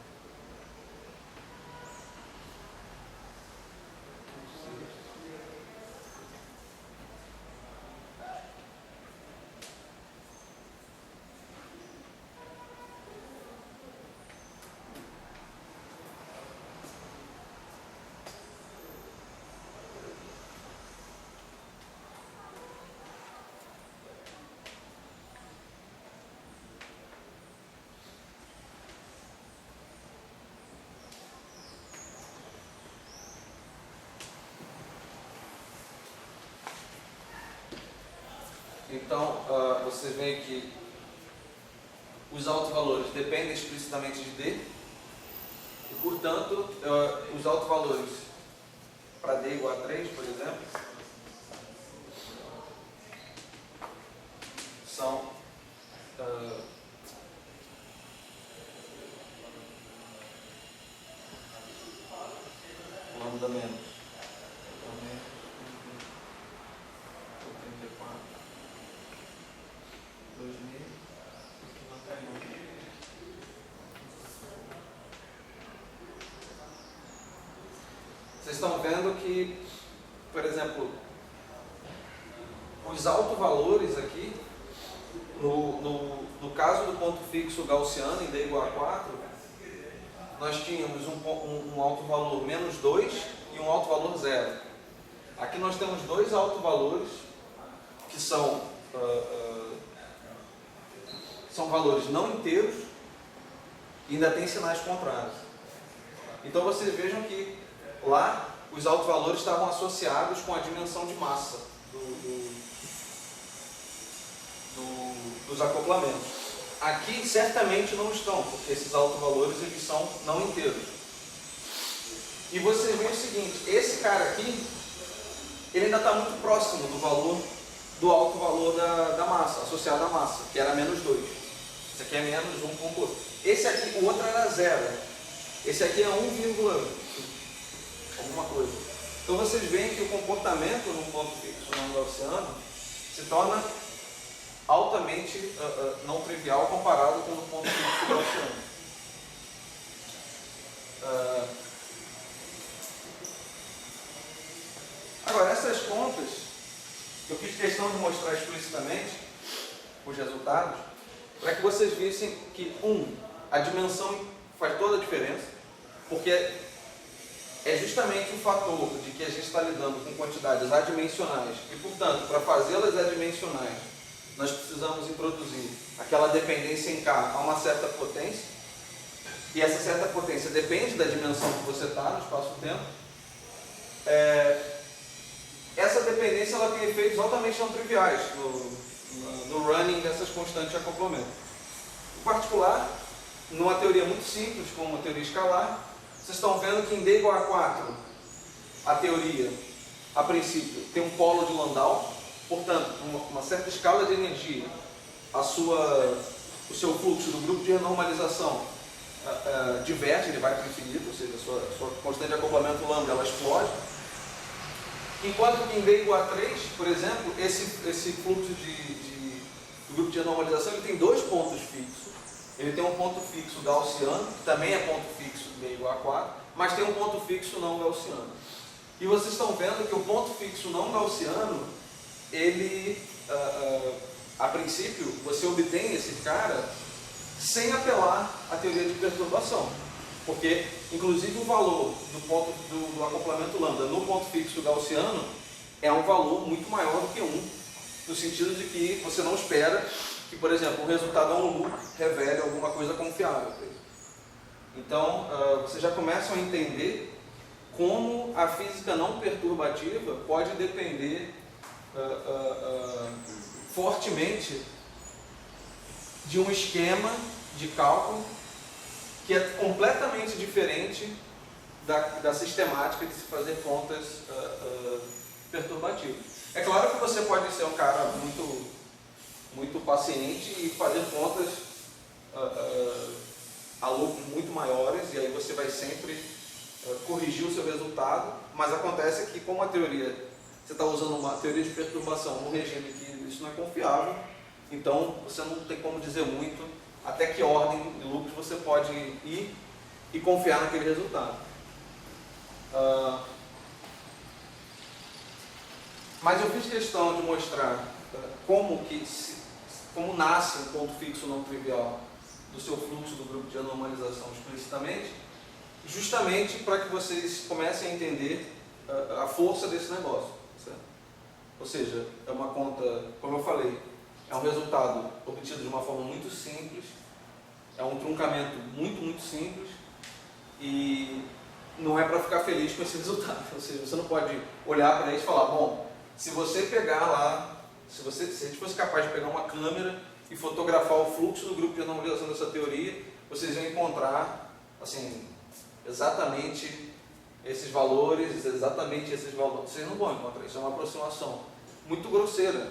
Então, vocês veem que os autovalores dependem explicitamente de D, e, portanto, os autovalores para D igual a 3, por exemplo, são lambda menos 2000. Vocês estão vendo que, por exemplo, os autovalores aqui, no caso do ponto fixo gaussiano em D igual a 4, nós tínhamos um autovalor menos 2 e um autovalor 0. Aqui nós temos dois autovalores que são valores não inteiros e ainda tem sinais contrários. Então vocês vejam que lá os autovalores estavam associados com a dimensão de massa dos acoplamentos. Aqui certamente não estão, porque esses autovalores eles são não inteiros. E vocês veem o seguinte, esse cara aqui, ele ainda está muito próximo do valor, do alto valor da massa, associado à massa, que era menos 2. Esse aqui é menos 1,8. Esse aqui, o outro era 0. Esse aqui é 1, alguma coisa. Então vocês veem que o comportamento no ponto fixo não gaussiano se torna altamente não trivial comparado com o ponto fixo gaussiano. Agora, essas contas, eu fiz questão de mostrar explicitamente os resultados, para que vocês vissem que, a dimensão faz toda a diferença, porque é justamente o fator de que a gente está lidando com quantidades adimensionais e, portanto, para fazê-las adimensionais, nós precisamos introduzir aquela dependência em K a uma certa potência, e essa certa potência depende da dimensão que você está no espaço-tempo. Essa dependência ela tem efeitos altamente não triviais no running dessas constantes de acoplamento. Em particular, numa teoria muito simples, como uma teoria escalar, vocês estão vendo que em D igual a 4, a teoria, a princípio, tem um polo de Landau, portanto, uma certa escala de energia, o seu fluxo do grupo de renormalização diverte, ele vai para o infinito, ou seja, a sua constante de acoplamento lambda ela explode. Enquanto que em D igual a 3, por exemplo, esse fluxo do grupo de renormalização ele tem dois pontos fixos. Ele tem um ponto fixo gaussiano, que também é ponto fixo de D igual a 4, mas tem um ponto fixo não gaussiano. E vocês estão vendo que o ponto fixo não gaussiano, ele a princípio, você obtém esse cara sem apelar à teoria de perturbação. Porque, inclusive, o valor do acoplamento lambda no ponto fixo gaussiano é um valor muito maior do que 1, no sentido de que você não espera que, por exemplo, o resultado on loop revele alguma coisa confiável. Então, vocês já começam a entender como a física não perturbativa pode depender fortemente de um esquema de cálculo que é completamente diferente da sistemática de se fazer contas perturbativas. É claro que você pode ser um cara muito paciente e fazer contas a lucros muito maiores, e aí você vai sempre corrigir o seu resultado, mas acontece que, como a teoria, você está usando uma teoria de perturbação num regime que isso não é confiável, então você não tem como dizer muito até que ordem de lucros você pode ir e confiar naquele resultado. Mas eu fiz questão de mostrar como nasce um ponto fixo não trivial do seu fluxo do grupo de anomalização explicitamente, justamente para que vocês comecem a entender a força desse negócio. Certo? Ou seja, é uma conta, como eu falei, é um resultado obtido de uma forma muito simples, é um truncamento muito simples, e não é para ficar feliz com esse resultado. Ou seja, você não pode olhar para ele e falar, bom, se você pegar lá, se a gente fosse capaz de pegar uma câmera e fotografar o fluxo do grupo de anomalização dessa teoria, vocês iam encontrar assim, exatamente esses valores. Vocês não vão encontrar, isso é uma aproximação muito grosseira.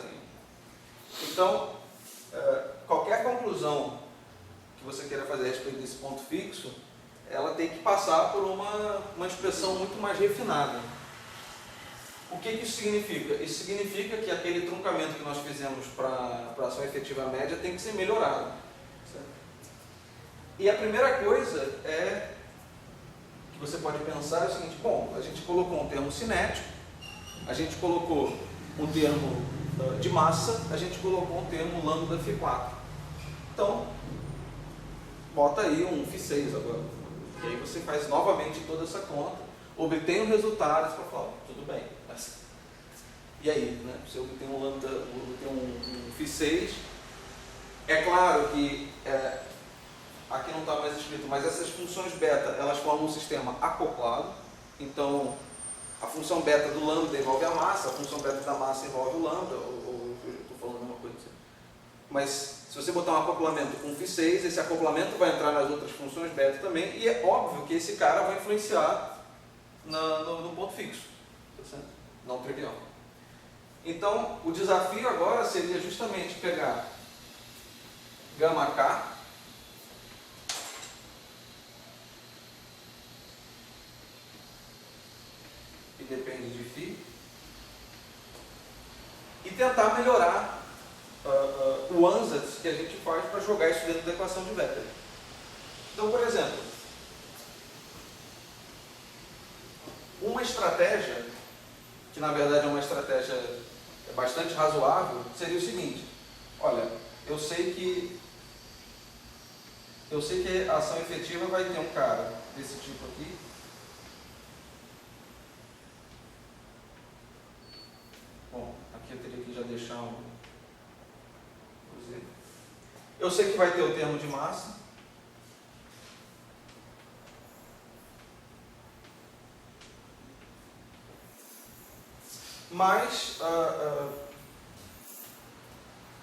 Então, qualquer conclusão que você queira fazer a respeito desse ponto fixo, ela tem que passar por uma expressão muito mais refinada. O que isso significa? Isso significa que aquele truncamento que nós fizemos para a ação efetiva média tem que ser melhorado. Certo? E a primeira coisa que você pode pensar é o seguinte: bom, a gente colocou um termo cinético, a gente colocou um termo de massa, a gente colocou um termo lambda φ4. Então, bota aí um φ6 agora. E aí você faz novamente toda essa conta, obtém o resultado, para falar, tudo bem. E aí, né? Você obtém um lambda, obtém um φ6. É claro que aqui não está mais escrito, mas essas funções beta, elas formam um sistema acoplado. Então, a função beta do lambda envolve a massa, a função beta da massa envolve o lambda, ou eu estou falando uma coisa assim. Mas, se você botar um acoplamento com φ6, esse acoplamento vai entrar nas outras funções beta também, e é óbvio que esse cara vai influenciar no ponto fixo. Tá certo? Não trivial. Então, o desafio agora seria justamente pegar gama K, que depende de φ, e tentar melhorar o ansatz que a gente faz para jogar isso dentro da equação de Wettel. Então, por exemplo, uma estratégia, que na verdade é uma estratégia bastante razoável, seria o seguinte: olha, eu sei que a ação efetiva vai ter um cara desse tipo aqui, bom, aqui eu teria que já deixar eu sei que vai ter o termo de massa, mas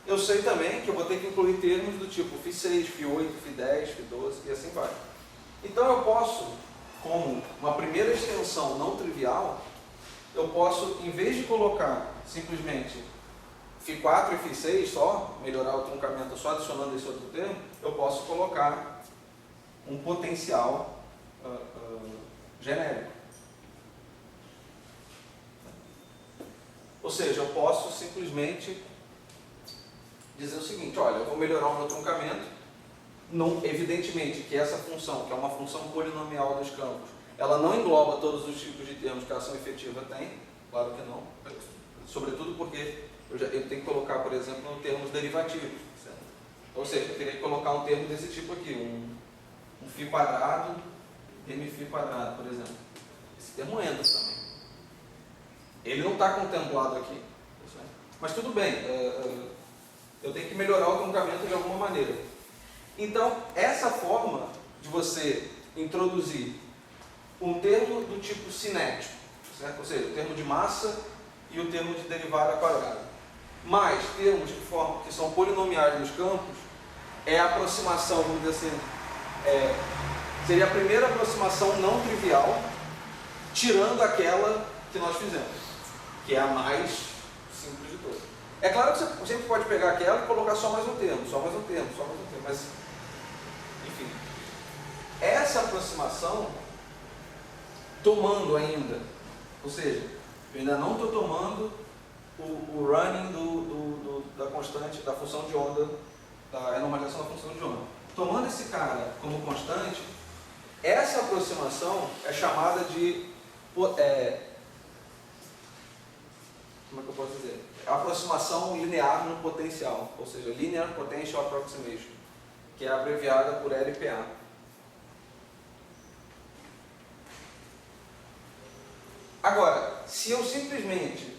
eu sei também que eu vou ter que incluir termos do tipo φ6, φ8, φ10, φ12 e assim vai. Então eu posso, como uma primeira extensão não trivial, eu posso, em vez de colocar simplesmente φ4 e φ6 só, melhorar o truncamento só adicionando esse outro termo, eu posso colocar um potencial genérico. Ou seja, eu posso simplesmente dizer o seguinte: olha, eu vou melhorar o meu truncamento, evidentemente que essa função, que é uma função polinomial dos campos, ela não engloba todos os tipos de termos que a ação efetiva tem, claro que não, sobretudo porque eu tenho que colocar, por exemplo, termos derivativos. Certo? Ou seja, eu teria que colocar um termo desse tipo aqui, um φ quadrado, mφ quadrado, por exemplo. Esse termo entra também. Ele não está contemplado aqui. Certo? Mas tudo bem, eu tenho que melhorar o truncamento de alguma maneira. Então, essa forma de você introduzir um termo do tipo cinético, certo? Ou seja, o termo de massa e o termo de derivada quadrada, mais termos de forma que são polinomiais nos campos, é a aproximação, vamos dizer assim, seria a primeira aproximação não trivial, tirando aquela que nós fizemos, que é a mais simples de todas. É claro que você sempre pode pegar aquela e colocar só mais um termo, só mais um termo, só mais um termo, mas, enfim, essa aproximação, tomando ainda, ou seja, eu ainda não estou tomando o running da constante, da função de onda, da normalização da função de onda. Tomando esse cara como constante, essa aproximação é chamada de, como é que eu posso dizer? Aproximação linear no potencial, ou seja, Linear Potential Approximation, que é abreviada por LPA. Agora, se eu simplesmente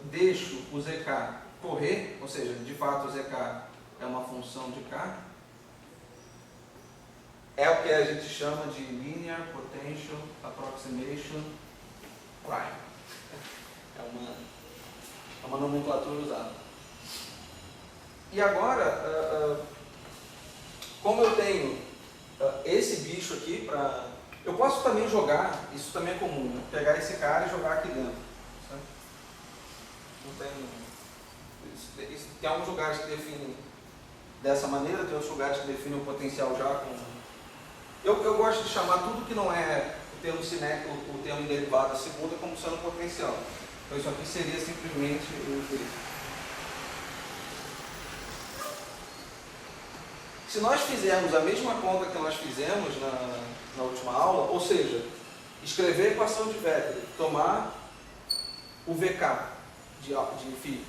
deixo o ZK correr, ou seja, de fato o ZK é uma função de K, é o que a gente chama de Linear Potential Approximation Prime. É uma nomenclatura usada. E agora, como eu tenho esse bicho aqui para... Eu posso também jogar, isso também é comum, né? Pegar esse cara e jogar aqui dentro. Certo? Não tem... Tem alguns lugares que definem dessa maneira, tem outros lugares que definem o potencial já com... Eu gosto de chamar tudo que não é o termo cinético, o termo derivado da segunda, como sendo potencial. Então isso aqui seria simplesmente o... Se nós fizermos a mesma conta que nós fizemos na última aula, ou seja, escrever a equação de Wetterling, tomar o VK de φ,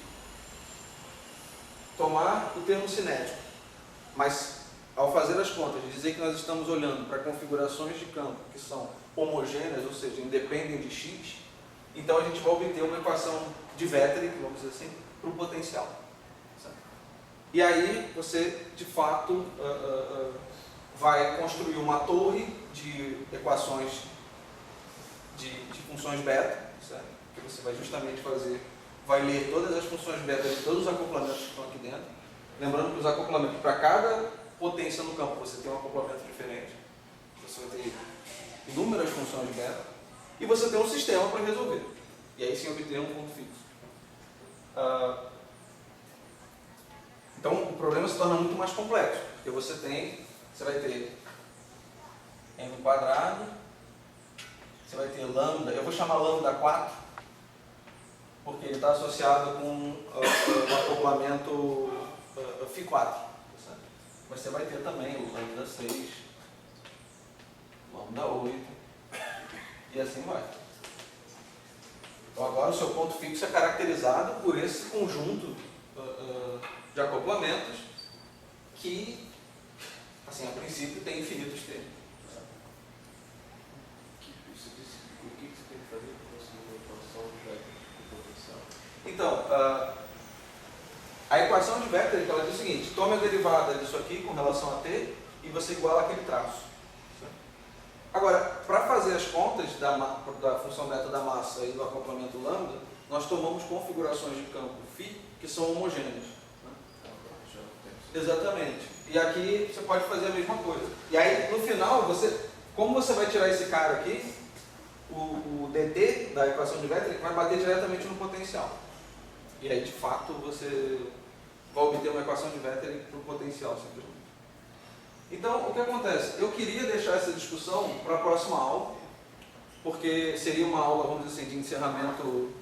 tomar o termo cinético, mas ao fazer as contas, dizer que nós estamos olhando para configurações de campo que são homogêneas, ou seja, independem de x, então a gente vai obter uma equação de Wetterling, vamos dizer assim, para o potencial. E aí você, de fato, vai construir uma torre de equações de funções beta, certo? Que você vai justamente vai ler todas as funções beta de todos os acoplamentos que estão aqui dentro. Lembrando que os acoplamentos, para cada potência no campo, você tem um acoplamento diferente. Você vai ter inúmeras funções beta. E você tem um sistema para resolver. E aí sim obter um ponto fixo. Então o problema se torna muito mais complexo, porque você vai ter m quadrado, você vai ter lambda, eu vou chamar lambda 4, porque ele está associado com o acoplamento φ4. Mas você vai ter também o lambda 6, lambda 8, e assim vai. Então agora o seu ponto fixo é caracterizado por esse conjunto de acoplamentos que, assim, a princípio tem infinitos termos. O que você tem que fazer para conseguir uma equação de Wetterling com potencial? Então, a equação de Wetterling, ela diz o seguinte: tome a derivada disso aqui com relação a t e você iguala aquele traço. Agora, para fazer as contas da função beta da massa e do acoplamento lambda, nós tomamos configurações de campo φ que são homogêneas. Exatamente. E aqui você pode fazer a mesma coisa. E aí, no final, como você vai tirar esse cara aqui, o dt da equação de Wetterling vai bater diretamente no potencial. E aí, de fato, você vai obter uma equação de Wetterling para o potencial, simplesmente. Então, o que acontece? Eu queria deixar essa discussão para a próxima aula, porque seria uma aula, vamos dizer assim, de encerramento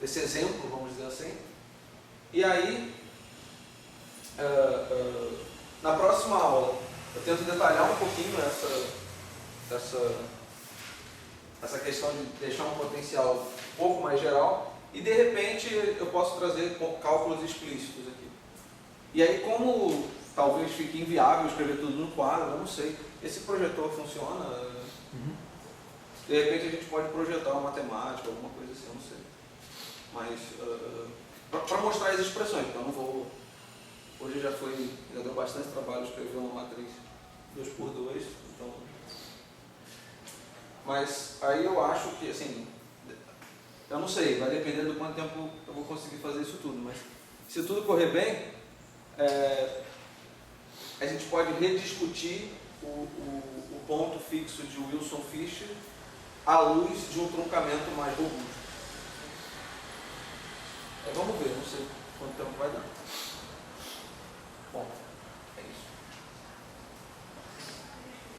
desse exemplo, vamos dizer assim. E aí, na próxima aula, eu tento detalhar um pouquinho essa questão de deixar um potencial um pouco mais geral, e de repente eu posso trazer cálculos explícitos aqui. E aí, como talvez fique inviável escrever tudo no quadro, eu não sei. Esse projetor funciona? De repente a gente pode projetar uma matemática, alguma coisa assim, eu não sei. Mas para mostrar as expressões, então eu não vou. Hoje já deu bastante trabalho escrever uma matriz 2x2, então. Mas aí eu acho que, assim, eu não sei, vai depender do quanto tempo eu vou conseguir fazer isso tudo, mas se tudo correr bem, a gente pode rediscutir o ponto fixo de Wilson-Fisher à luz de um truncamento mais robusto. Vamos ver, não sei quanto tempo vai dar.